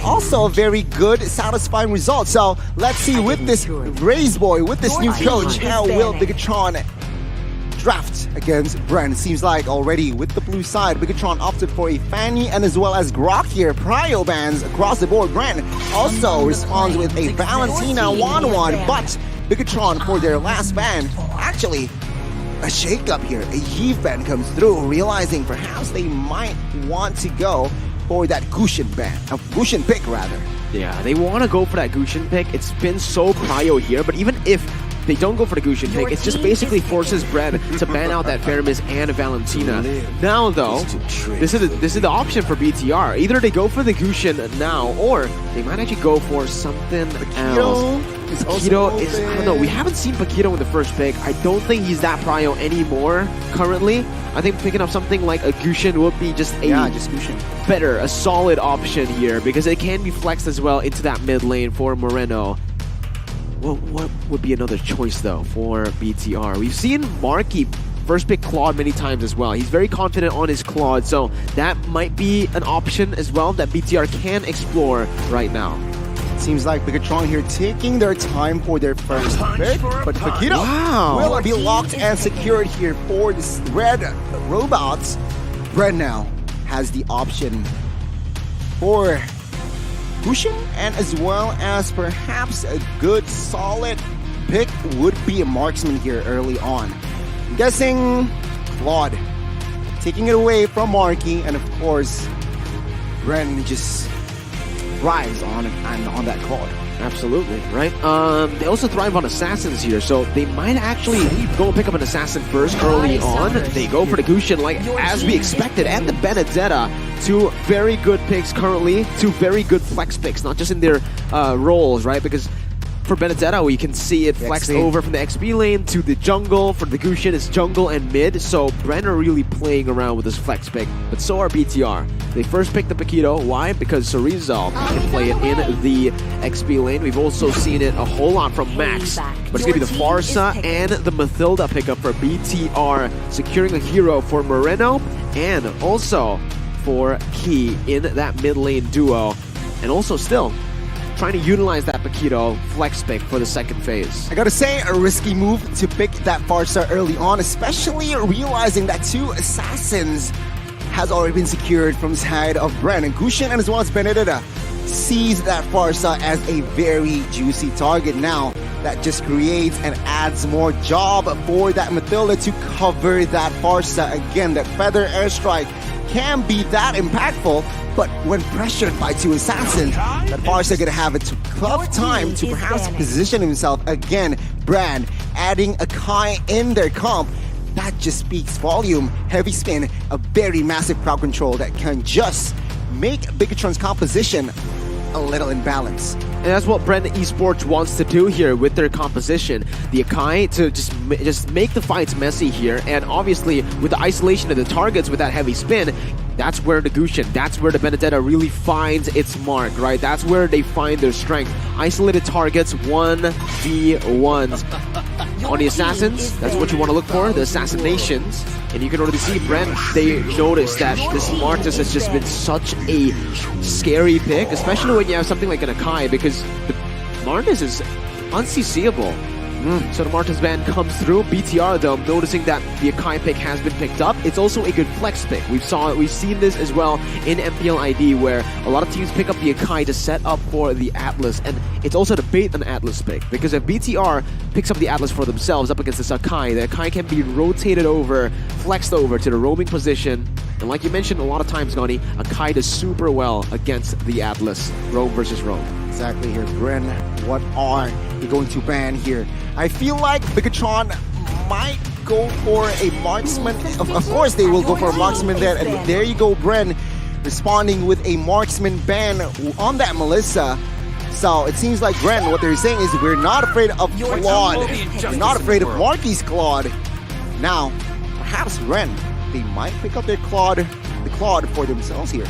also a very good, satisfying result. So let's see with this Raise Boy, with this new coach, how will BIGETRON draft against BREN? Seems like already with the blue side, BIGETRON opted for a Fanny and as well as Grok here. Prio bans across the board. BREN also responds with a Valentina 1-1, but BIGETRON for their last ban, actually a shake-up here. A Yves ban comes through, realizing perhaps they might want to go for that Gusion ban, a Gusion pick rather. Yeah, they want to go for that Gusion pick. It's been so prio here, but even if they don't go for the Gusion pick, it just basically forces BREN to ban out that Faramis and Valentina. Now though, this is the option for BTR. Either they go for the Gusion now, or they might actually go for something else. Paquito is, I don't know, we haven't seen Paquito in the first pick. I don't think he's that prio anymore currently. I think picking up something like a Gusion would be just a better, a solid option here, because it can be flexed as well into that mid lane for Moreno. Well, what would be another choice though for BTR? We've seen Marky first pick Claude many times as well. He's very confident on his Claude, so that might be an option as well that BTR can explore right now. Seems like BIGETRON here taking their time for their first pick, but Paquito will be locked and secured here for this red robots. BREN now has the option for Gusion, and as well as perhaps a good solid pick would be a marksman here early on. I'm guessing Claude taking it away from Marky, and of course BREN just thrives on that Claude. Absolutely, right? They also thrive on assassins here, so they might actually go and pick up an assassin first early on. They go for the Gusion, like as we expected, and the Benedetta. Two very good picks currently, two very good flex picks, not just in their roles, right? Because for Benedetta, we can see it flexed over from the XP lane to the jungle. For the Gusion, it's jungle and mid, so BREN are really playing around with this flex pick, but so are BTR. They first picked the Paquito. Why? Because Cerizal can play it in the XP lane. We've also seen it a whole lot from Max, but it's going to be the Pharsa and the Mathilda pickup for BTR, securing a hero for Moreno and also for Key in that mid lane duo, and also still trying to utilize that Paquito flex pick for the second phase. I gotta say, a risky move to pick that Pharsa early on, especially realizing that two assassins has already been secured from the side of BREN, and Gusion and as well as Benedetta sees that Pharsa as a very juicy target. Now that just creates and adds more job for that Mathilda to cover that Pharsa. Again, that feather airstrike can be that impactful, but when pressured by two assassins, that Pharsa gonna have a tough time to perhaps position himself. Again, BREN adding a Kai in their comp, that just speaks volume. Heavy spin, a very massive crowd control that can just make BIGETRON's composition a little imbalanced. And that's what BREN Esports wants to do here with their composition. The Akai to just make the fights messy here, and obviously with the isolation of the targets with that heavy spin, that's where the Gusion, that's where the Benedetta really finds its mark, right? That's where they find their strength. Isolated targets, 1v1s. On the assassins, that's what you want to look for, the assassinations. And you can already see BREN, they notice that this Martis has just been such a scary pick, especially when you have something like an Akai, because the Martis is unCCable. So the Martis ban comes through. BTR though, noticing that the Akai pick has been picked up. It's also a good flex pick. We've seen this as well in MPL ID, where a lot of teams pick up the Akai to set up for the Atlas, and it's also to bait an Atlas pick, because if BTR picks up the Atlas for themselves up against this Akai, the Akai can be rotated over, flexed over to the roaming position. And like you mentioned a lot of times, Gani, Akai does super well against the Atlas, roam versus roam. Exactly here, BREN, what are you going to ban here? I feel like BIGETRON might go for a marksman. Of course they will go for a marksman there, and there you go, BREN responding with a marksman ban on that Melissa. So it seems like BREN, what they're saying is, we're not afraid of Claude. We're not afraid of Marky's Claude. Now, perhaps BREN, they might pick up their Claude, the Claude for themselves here.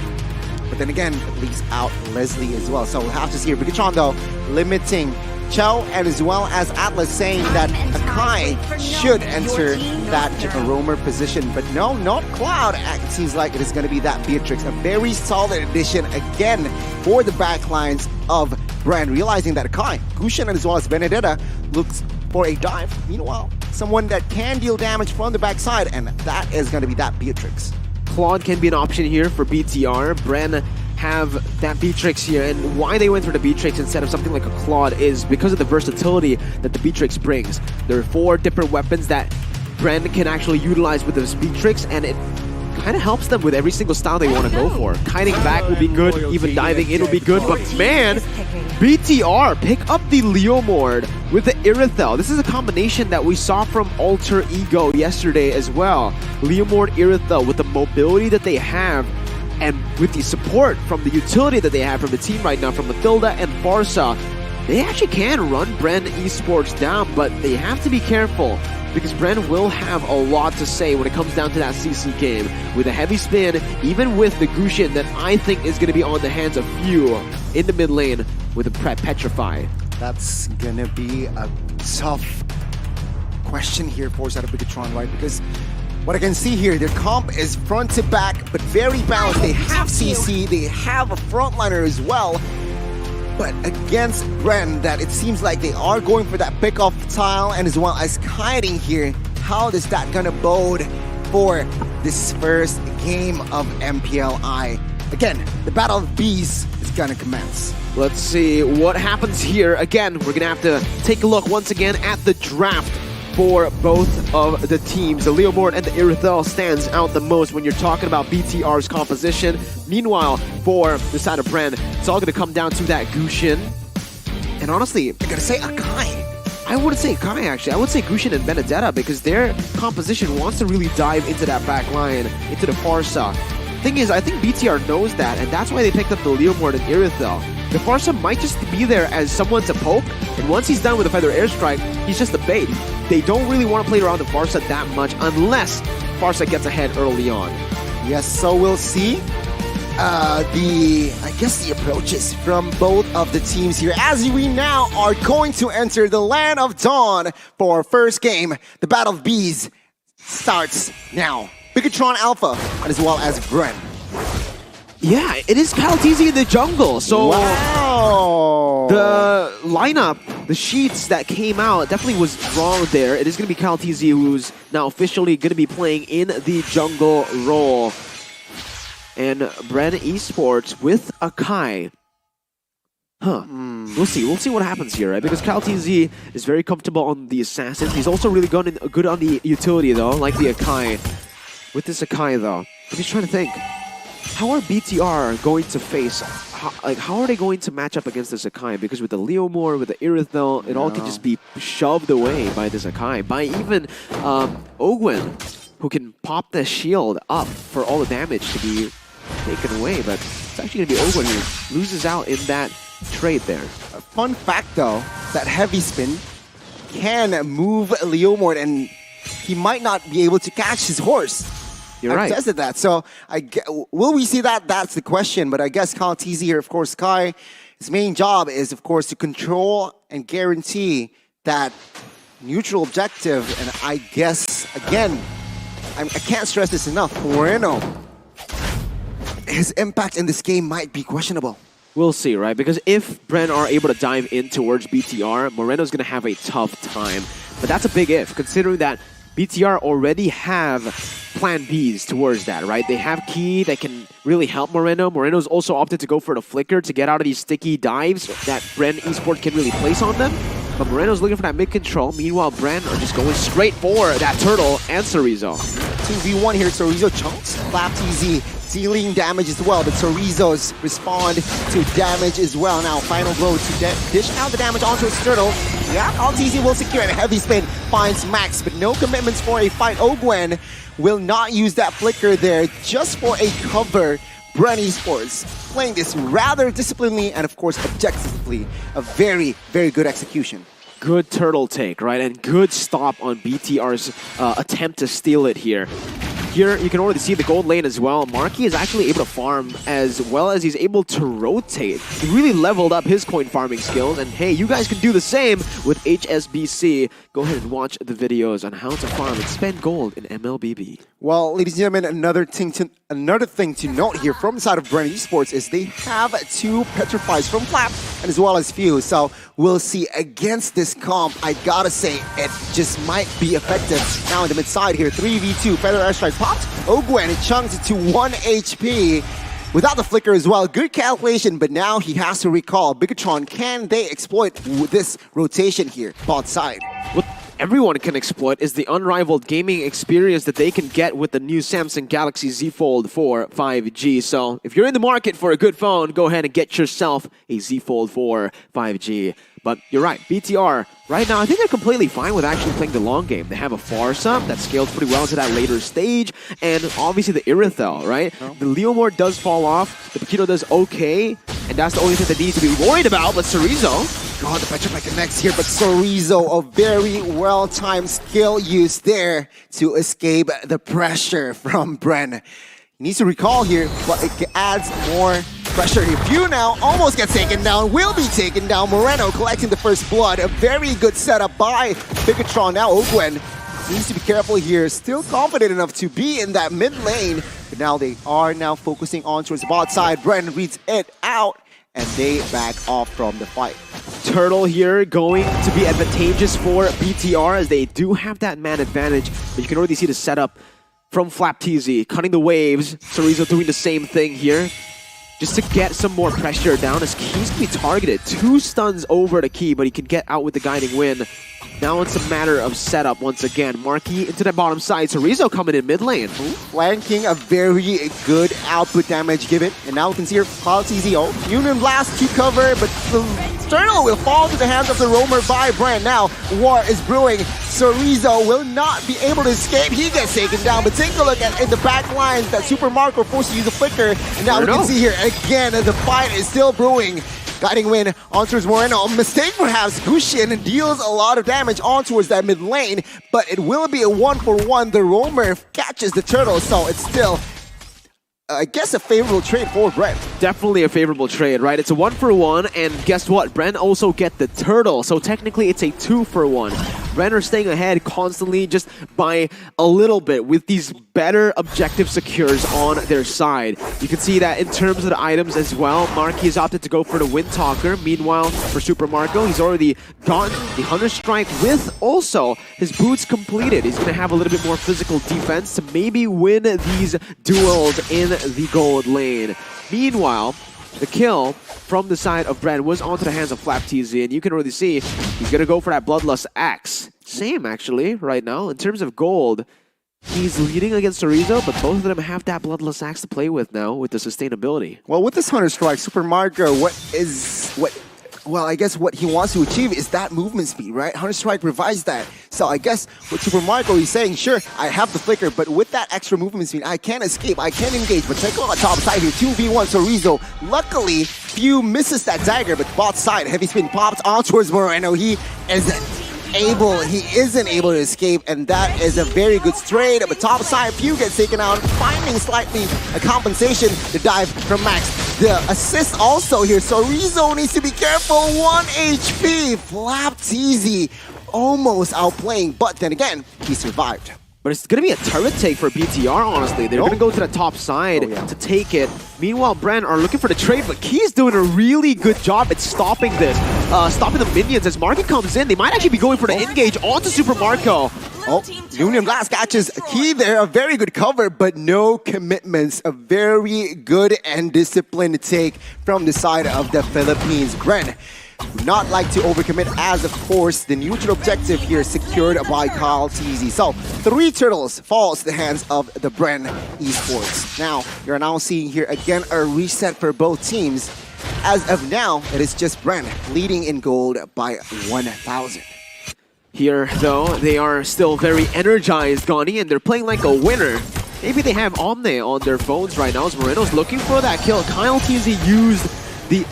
But then again, it leaves out Leslie as well. So we'll have to see here. BIGETRON though, limiting Chow and as well as Atlas saying that Akai should enter that roamer position. But no, not Cloud. It seems like it is going to be that Beatrix. A very solid addition again for the backlines of BREN, realizing that Akai, Gushin, and as well as Benedetta looks for a dive. Meanwhile, someone that can deal damage from the backside, and that is going to be that Beatrix. Claude can be an option here for BTR. BREN have that Beatrix here, and why they went for the Beatrix instead of something like a Claude is because of the versatility that the Beatrix brings. There are 4 different weapons that BREN can actually utilize with this Beatrix, and it kind of helps them with every single style they want to go for. Kiting back will be good, even diving in will be good, but man, BTR pick up the Leomord with the Irithel. This is a combination that we saw from Alter Ego yesterday as well. Leomord, Irithel, with the mobility that they have, and with the support from the utility that they have from the team right now, from Mathilda and Farsa, they actually can run BREN Esports down, but they have to be careful because BREN will have a lot to say when it comes down to that CC game. With a heavy spin, even with the Gushin that I think is going to be on the hands of few in the mid lane with a Petrify. That's going to be a tough question here for us out of BIGETRON, right? Because what I can see here, their comp is front to back, but very balanced. They have CC, they have a frontliner as well. But against BREN, that it seems like they are going for that pick-off tile and as well as kiting here. How is that gonna bode for this first game of MPLI? Again, the Battle of Bees is gonna commence. Let's see what happens here. Again, we're gonna have to take a look once again at the draft for both of the teams. The Leomord and the Irithel stands out the most when you're talking about BTR's composition. Meanwhile, for the side of BREN, it's all going to come down to that Gushin. And honestly, I gotta say Akai. I wouldn't say Akai actually. I would say Gushin and Benedetta because their composition wants to really dive into that back line, into the Farsa. Thing is, I think BTR knows that, and that's why they picked up the Leomord and Irithel. The Farsa might just be there as someone to poke, and once he's done with the Feather Airstrike, he's just a bait. They don't really want to play around the Farsa that much unless Farsa gets ahead early on. Yes, so we'll see I guess the approaches from both of the teams here as we now are going to enter the Land of Dawn for our first game. The Battle of Bees starts now. BIGETRON Alpha and as well as BREN. Yeah, it is Kaltizi in the jungle, so wow. The lineup, the sheets that came out definitely was wrong there. It is going to be Kaltizi who's now officially going to be playing in the jungle role. And BREN Esports with Akai. We'll see what happens here, right? Because Kaltizi is very comfortable on the assassins. He's also really good on the utility though, like the Akai. With this Akai though, I'm just trying to think. How are BTR going to face, how are they going to match up against this Akai? Because with the Leomord, with the Irithel, it all can just be shoved away by this Akai. By even Ogwen, who can pop the shield up for all the damage to be taken away. But it's actually going to be Ogwen who loses out in that trade there. A fun fact though, that heavy spin can move Leomord and he might not be able to catch his horse. You're right. I've tested that. So, will we see that? That's the question. But I guess Kaltizi here, of course, Kai, his main job is, of course, to control and guarantee that neutral objective. And I guess, again, I can't stress this enough, Moreno, his impact in this game might be questionable. We'll see, right? Because if BREN are able to dive in towards BTR, Moreno's going to have a tough time. But that's a big if, considering that BTR already have plan Bs towards that, right? They have Key that can really help Moreno. Moreno's also opted to go for the Flicker to get out of these sticky dives that BREN Esports can really place on them. But Moreno's looking for that mid-control. Meanwhile, BREN are just going straight for that Turtle and Chorizo. 2v1 here, Chorizo chunks. Flap-TZ dealing damage as well. The Chorizos respond to damage as well. Now, final blow to dish out the damage onto his Turtle. Yeah, Kaltizi will secure it. Heavy spin finds Max, but no commitments for a fight. Ogwen will not use that flicker there just for a cover. BREN Esports playing this rather disciplinedly and, of course, objectively. A very, very good execution. Good turtle take, right? And good stop on BTR's attempt to steal it here. Here, you can already see the gold lane as well. Marky is actually able to farm as well as he's able to rotate. He really leveled up his coin farming skills. And hey, you guys can do the same with HSBC. Go ahead and watch the videos on how to farm and spend gold in MLBB. Well, ladies and gentlemen, another thing to note here from the side of BREN Esports is they have 2 Petrifies from Flap and as well as Fuse. So we'll see against this comp. I gotta say, it just might be effective. Now in the mid side here, 3v2, Feather Airstrike popped. Ogwen, it chunks it to 1 HP. Without the flicker as well, good calculation, but now he has to recall. BIGETRON, can they exploit this rotation here, bot side? What everyone can exploit is the unrivaled gaming experience that they can get with the new Samsung Galaxy Z Fold 4 5G. So if you're in the market for a good phone, go ahead and get yourself a Z Fold 4 5G. But you're right, BTR, right now, I think they're completely fine with actually playing the long game. They have a Farsa that scales pretty well into that later stage, and obviously the Irithel, right? Oh. The Leomord does fall off, the Paquito does okay, and that's the only thing they need to be worried about, but Chorizo... God, the Petrify connects here, but Chorizo, a very well-timed skill used there to escape the pressure from BREN. He needs to recall here, but it adds more pressure here. Few now almost gets taken down, will be taken down. Moreno collecting the first blood. A very good setup by BIGETRON. Now Ogwen needs to be careful here. Still confident enough to be in that mid lane. But now they are now focusing on towards the bot side. BREN reads it out, and they back off from the fight. Turtle here going to be advantageous for BTR as they do have that man advantage. But you can already see the setup from Flap TZ, cutting the waves. Chorizo doing the same thing here, just to get some more pressure down as Key's going to be targeted. 2 stuns over the Key, but he can get out with the guiding win. Now it's a matter of setup once again. Marky into the bottom side. Chorizo coming in mid lane. Flanking, a very good output damage given. And now we can see here, Cloud TZ. Oh, Union Blast to cover, but the Turtle will fall into the hands of the roamer by BREN. Now, war is brewing. Chorizo will not be able to escape. He gets taken down, but take a look at in the back lines that Super Marco forced to use a flicker. And now we can see here again, the fight is still brewing. Guiding win on towards Moreno. A mistake perhaps. Gusion deals a lot of damage on towards that mid lane, but it will be a 1-for-1. The roamer catches the Turtle, so it's still, I guess, a favorable trade for BREN. Definitely a favorable trade, right? It's a 1-for-1, and guess what? BREN also get the Turtle, so technically it's a 2-for-1. BREN are staying ahead constantly just by a little bit with these better objective secures on their side. You can see that in terms of the items as well. Marky has opted to go for the Windtalker. Meanwhile, for Super Marco, he's already gotten the Hunter Strike with also his boots completed. He's going to have a little bit more physical defense to maybe win these duels in the gold lane. Meanwhile, the kill from the side of BREN was onto the hands of Flap TZ, and you can already see he's going to go for that Bloodlust Axe. Same, actually, right now. In terms of gold, he's leading against Chorizo, but both of them have that Bloodlust Axe to play with now with the sustainability. Well, with this Hunter Strike, Super Marco, well, I guess what he wants to achieve is that movement speed, right? Hunter Strike provides that. So I guess with Super Marco, he's saying, sure, I have the flicker, but with that extra movement speed, I can escape, I can engage. But take a look at top side here, 2v1 Chorizo. Luckily, Few misses that dagger, but bot side, heavy spin popped on towards Moreno. He isn't able to escape, and that is a very good trade. But top side, Few gets taken out, finding slightly a compensation. The dive from Max. The assist also here. Chorizo needs to be careful. 1 HP. Flap TZ almost outplaying, but then again, he survived. But it's going to be a turret take for BTR, honestly. They're going to go to the top side to take it. Meanwhile, BREN are looking for the trade, but Key's doing a really good job at stopping this. Stopping the minions as Marky comes in. They might actually be going for the engage onto Super Marco. Oh, Union Blast catches Key there. A very good cover, but no commitments. A very good and disciplined take from the side of the Philippines. BREN would not like to overcommit, as of course the neutral objective here secured by Kyle TZ. So 3 turtles falls to the hands of the BREN Esports. Now you're now seeing here again a reset for both teams. As of now, it is just BREN leading in gold by 1,000. Here though, they are still very energized, Gani, and they're playing like a winner. Maybe they have Omne on their phones right now as Moreno's looking for that kill. Kyle TZ used the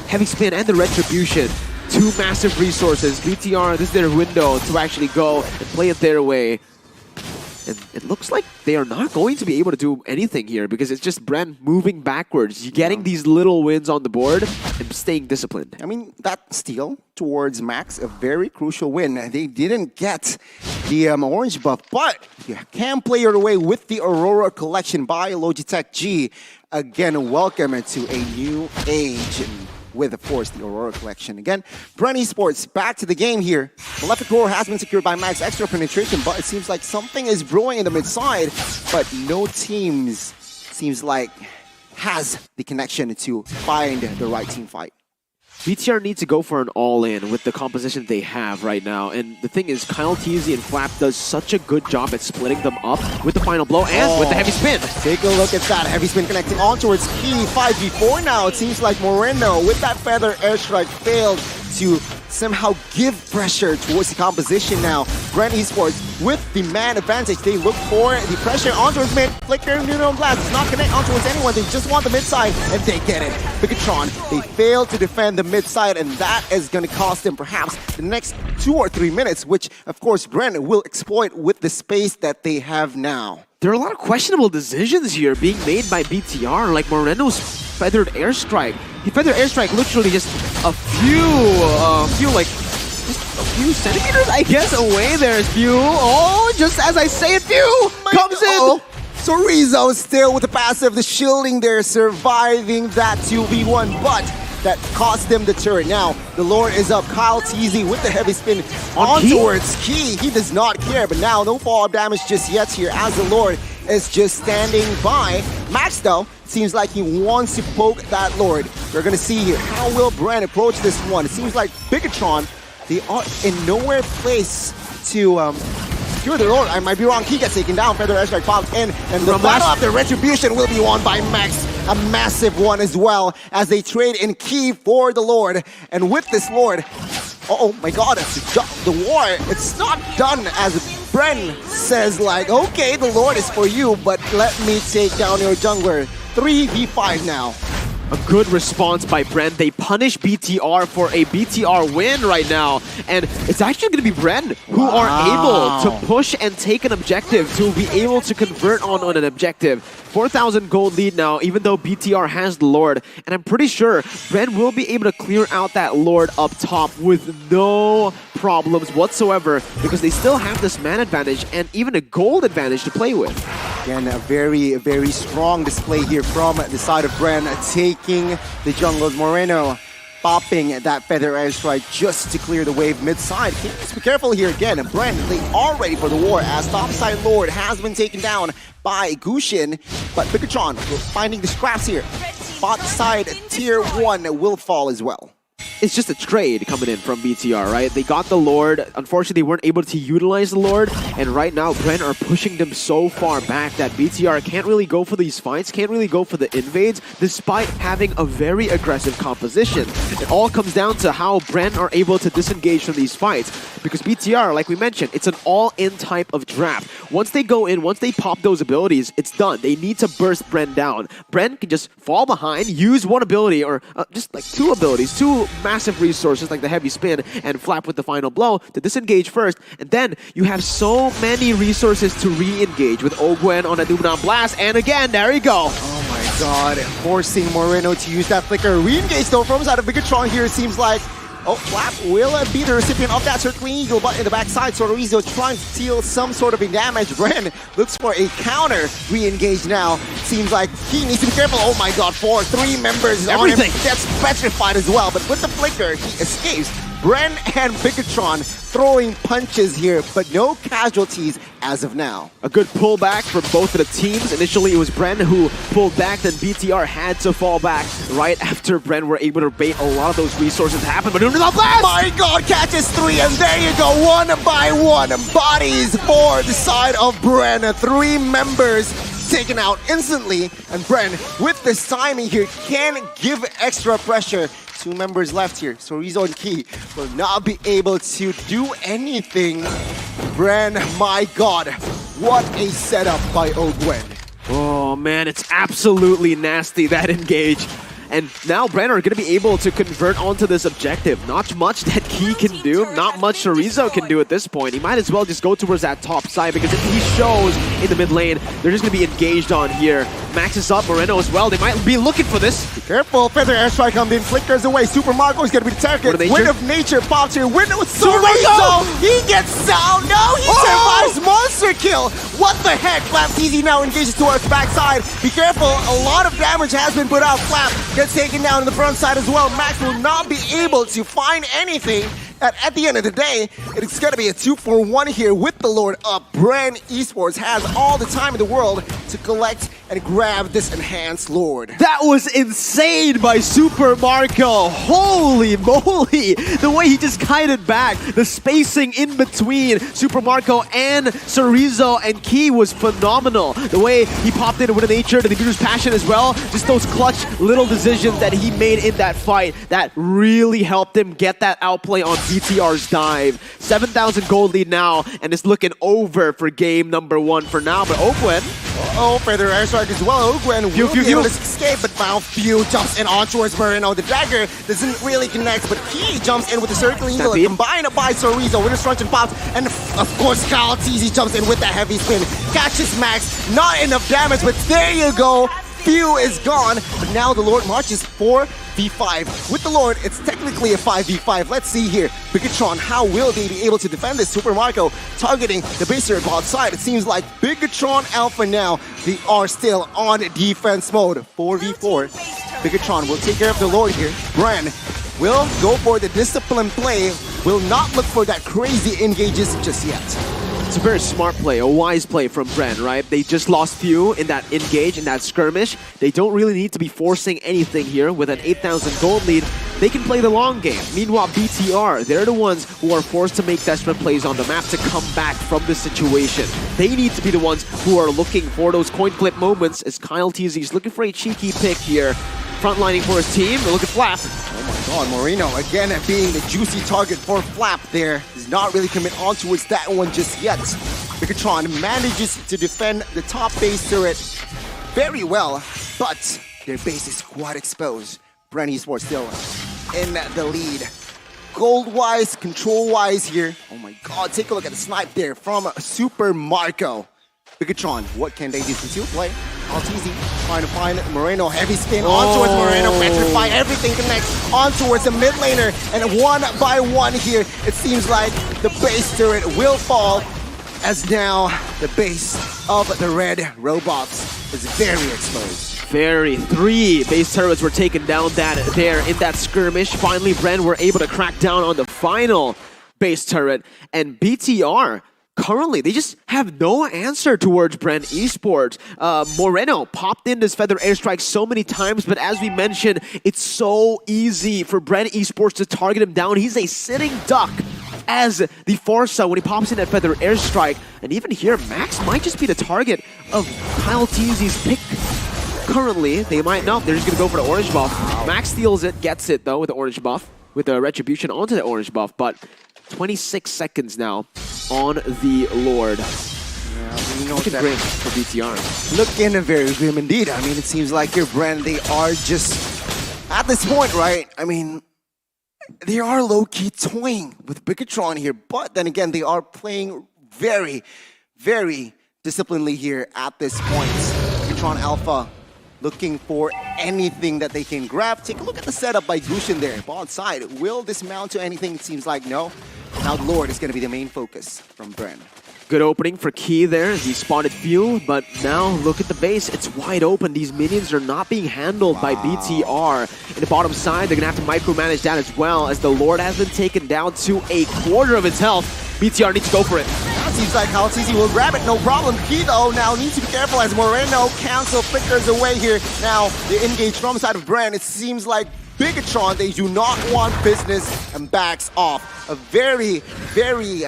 heavy spin and the retribution. 2 massive resources. BTR, this is their window to actually go and play it their way. And it looks like they are not going to be able to do anything here because it's just BREN moving backwards. You're getting these little wins on the board and staying disciplined. I mean, that steal towards Max, a very crucial win. They didn't get the orange buff, but you can play your way with the Aurora collection by Logitech G. Again, welcome to a new age with, of course, the Aurora collection. Again, BREN Esports back to the game here. The left roar has been secured by Max, extra penetration, but it seems like something is brewing in the mid side, but no teams seems like has the connection to find the right team fight. BTR needs to go for an all-in with the composition they have right now. And the thing is, Kyle Teasy and Flap does such a good job at splitting them up with the final blow and with the heavy spin. Take a look at that. Heavy spin connecting on towards Key. 5v4 now. It seems like Moreno, with that feather airstrike, failed to somehow give pressure towards the composition now. BREN Esports with the man advantage. They look for the pressure on towards mid. Flicker, neutral glass does not connect on towards anyone. They just want the mid side and they get it. BIGETRON, they fail to defend the mid side and that is going to cost them perhaps the next 2 or 3 minutes, which of course BREN will exploit with the space that they have now. There are a lot of questionable decisions here being made by BTR, like Moreno's feathered airstrike. He feathered airstrike literally just a few centimeters, I guess, away. There's Few. Oh, just as I say it, Few comes in. Sorizo still with the passive, the shielding there, surviving that 2v1, but that cost them the turret. Now, the Lord is up. Kyle Teasy with the heavy spin on towards Key. He does not care, but now no follow-up damage just yet here as the Lord is just standing by. Max, though, seems like he wants to poke that Lord. We're going to see here, how will BREN approach this one? It seems like BIGETRON, they are in nowhere place to secure the Lord. I might be wrong. He gets taken down. Feather airstrike popped in, and the battle of the retribution will be won by Max. A massive one as well, as they trade in Key for the Lord. And with this Lord, oh my god, the war, it's not done as BREN says like, okay, the Lord is for you, but let me take down your jungler. 3v5 now. A good response by BREN. They punish BTR for a BTR win right now. And it's actually going to be BREN who are able to push and take an objective, to be able to convert on an objective. 4,000 gold lead now, even though BTR has the Lord. And I'm pretty sure BREN will be able to clear out that Lord up top with no problems whatsoever, because they still have this man advantage and even a gold advantage to play with. Again, a very, very strong display here from the side of BREN, taking the jungles. Moreno popping that feather airstrike just to clear the wave mid-side. Just be careful here again. BREN, they are ready for the war as topside Lord has been taken down by Gushin, but BIGETRON finding the scraps here. Bot side tier 1 will fall as well. It's just a trade coming in from BTR, right? They got the Lord. Unfortunately, they weren't able to utilize the Lord. And right now, BREN are pushing them so far back that BTR can't really go for these fights, can't really go for the invades, despite having a very aggressive composition. It all comes down to how BREN are able to disengage from these fights. Because BTR, like we mentioned, it's an all-in type of draft. Once they go in, once they pop those abilities, it's done. They need to burst BREN down. BREN can just fall behind, use one ability, or just like 2 abilities, 2 massive resources like the heavy spin and Flap with the final blow to disengage first, and then you have so many resources to re-engage with Ogwen on a Doomdown Blast, and again, there you go. Oh my god, forcing Moreno to use that flicker. Re-engage though from side of BIGETRON here, it seems like. Oh, Flap will be the recipient of that circling eagle, but in the backside, Sorizo trying to steal some sort of a damage. BREN looks for a counter re-engage now. Seems like he needs to be careful. Oh my god, 3 members on him. Gets petrified as well, but with the flicker, he escapes. BREN and BIGETRON throwing punches here, but no casualties as of now. A good pullback from both of the teams. Initially, it was BREN who pulled back, then BTR had to fall back right after BREN were able to bait a lot of those resources to happen. But Doomdown Blast! My god, catches 3, and there you go, 1 by 1. Bodies for the side of BREN. 3 members taken out instantly, and BREN, with this timing here, can give extra pressure. 2 members left here. Sorizo and Key will not be able to do anything. BREN, my god, what a setup by Ogwen. Oh man, it's absolutely nasty, that engage. And now BREN are going to be able to convert onto this objective. Not much that Key can do, not much Chorizo can do at this point. He might as well just go towards that top side, because if he shows in the mid lane, they're just going to be engaged on here. Max is up, Moreno as well. They might be looking for this. Be careful, Feather Airstrike comes in, flickers away. Super Marco is going to be the target. Wind of Nature pops here. Wind of Chorizo! He gets out! No, he survives monster kill! What the heck? Flap TZ now engages towards backside. Be careful, a lot of damage has been put out. Flap gets taken down on the front side as well. Max will not be able to find anything. At the end of the day, it's going to be a 2-for-1 here with the Lord up. BREN Esports has all the time in the world to collect and grab this enhanced Lord. That was insane by Super Marco. Holy moly! The way he just kited back, the spacing in between Super Marco and Chorizo and Key was phenomenal. The way he popped in with a nature to the Guru's passion as well, just those clutch little decisions that he made in that fight that really helped him get that outplay on BTR's dive. 7,000 gold lead now, and it's looking over for game number 1 for now. But Ogwen, Feather Airstrike as well. Ogwen will be able to escape, but now Few jumps in on towards Moreno. The dagger doesn't really connect, but Key jumps in with the circling heal, combined by Chorizo. Winner's Truncheon pops, and of course Kyle TZ jumps in with that heavy spin. Catches Max, not enough damage, but there you go. Few is gone, but now the Lord marches 4v5. With the Lord, it's technically a 5v5. Let's see here. BIGETRON, how will they be able to defend this? Super Marco targeting the base turret outside. It seems like BIGETRON Alpha now, they are still on defense mode. 4v4. BIGETRON will take care of the Lord here. BREN will go for the disciplined play, will not look for that crazy engages just yet. it's a very smart play, a wise play from BREN, right? They just lost Few in that engage, in that skirmish. They don't really need to be forcing anything here. With an 8,000 gold lead, they can play the long game. Meanwhile, BTR, they're the ones who are forced to make desperate plays on the map to come back from this situation. They need to be the ones who are looking for those coin flip moments, as Kyle TZ is looking for a cheeky pick here. Frontlining for his team, look at Flap. Oh my god, Moreno again being the juicy target for Flap there. Does not really commit on towards that one just yet. BIGETRON manages to defend the top base turret very well, but their base is quite exposed. BREN Esports still in the lead. Gold-wise, control-wise here. Oh my god, take a look at the snipe there from Super Marco. BIGETRON, what can they do? Continue play. TZ trying to find Moreno. Heavy spin on towards Moreno. Petrify. Everything connects on towards the mid laner. And one by one here, it seems like the base turret will fall, as now the base of the red robots is very exposed. Very. 3 base turrets were taken down there in that skirmish. Finally, BREN were able to crack down on the final base turret. And BTR, currently, they just have no answer towards BREN Esports. Moreno popped in this Feather Airstrike so many times, but as we mentioned, it's so easy for BREN Esports to target him down. He's a sitting duck as the Forza when he pops in that Feather Airstrike. And even here, Max might just be the target of Kyle TZ's pick. Currently, they might not. They're just going to go for the orange buff. Max steals it, gets it though with the orange buff, with the retribution onto the orange buff, but 26 seconds now on the Lord. Yeah, you know looking grim for BTR. Looking very grim indeed. I mean, it seems like your BREN, they are just, at this point, right? I mean, they are low-key toying with BIGETRON here, but then again, they are playing very, very disciplinedly here at this point. BIGETRON Alpha looking for anything that they can grab. Take a look at the setup by Gushin there. Bot side, will this mount to anything? It seems like no. Now Lord is going to be the main focus from BREN. Good opening for Key there. He spotted Few, but now look at the base. It's wide open. These minions are not being handled by BTR. In the bottom side, they're going to have to micromanage that as well, as the Lord has been taken down to a quarter of his health. BTR needs to go for it. Now it seems like Kyle TZ will grab it, no problem. Key though now needs to be careful as Moreno cancel flickers away here. Now the engage from the side of BREN. It seems like BIGETRON, they do not want business and backs off. A very, very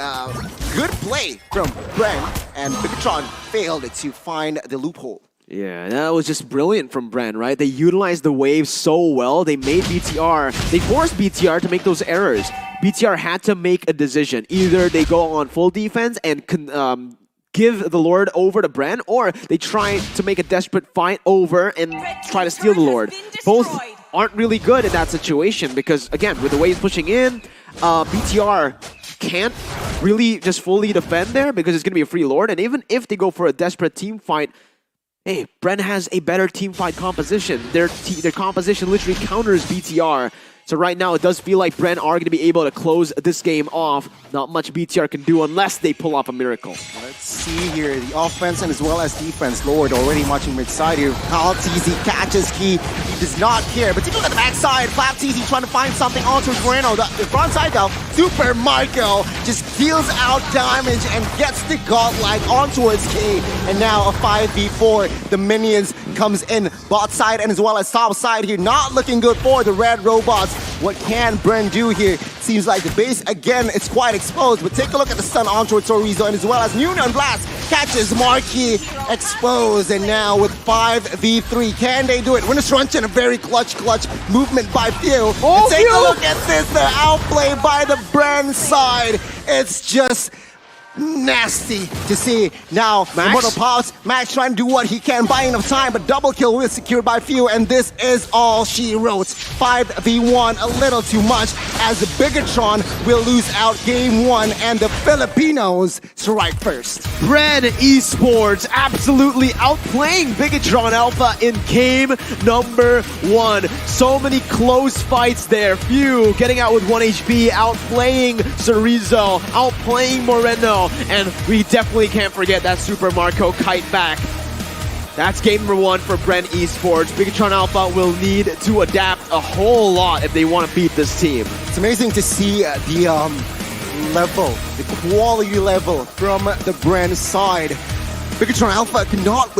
good play from BREN, and BIGETRON failed to find the loophole. Yeah, that was just brilliant from BREN, right? They utilized the wave so well. They made BTR, they forced BTR to make those errors. BTR had to make a decision. Either they go on full defense and give the Lord over to BREN, or they try to make a desperate fight over and try to steal the Lord. Both aren't really good in that situation because, again, with the way he's pushing in, BTR can't really just fully defend there because it's going to be a free Lord. And even if they go for a desperate team fight, hey, BREN has a better team fight composition. Their composition literally counters BTR. So right now, it does feel like BREN are going to be able to close this game off. Not much BTR can do unless they pull off a miracle. Let's see here, the offense and as well as defense. Lord already marching mid-side here. Kyle TZ catches Key. He does not care, but take a look at the backside. Flap TZ trying to find something onto Moreno. The front side though, Super Marco just deals out damage and gets the godlike on towards Key. And now a 5v4. The minions comes in bot side and as well as top side here. Not looking good for the red robots. What can BREN do here? Seems like the base, again, it's quite exposed, but take a look at the stun onto Torizo, and as well as Nuno Blast catches Marquis exposed, and now with 5v3, can they do it? Winner's Crunch and a very clutch movement by Few. Oh, take Few! a look at this, the outplay by the BREN side. It's just nasty to see. Now, Immortal Pulse, Max trying to do what he can, buying enough time, but double kill is secured by Few, and this is all she wrote. 5v1, a little too much, as the Bigetron will lose out game 1, and the Filipinos strike first. BREN Esports absolutely outplaying Bigetron Alpha in game number 1. So many close fights there. Few getting out with 1 HP, outplaying Torizo, outplaying Moreno. And we definitely can't forget that Super Marco kite back. That's game number 1 for BREN Esports. Bigetron Alpha will need to adapt a whole lot if they want to beat this team. It's amazing to see the level, the quality level from the BREN side. Bigetron Alpha cannot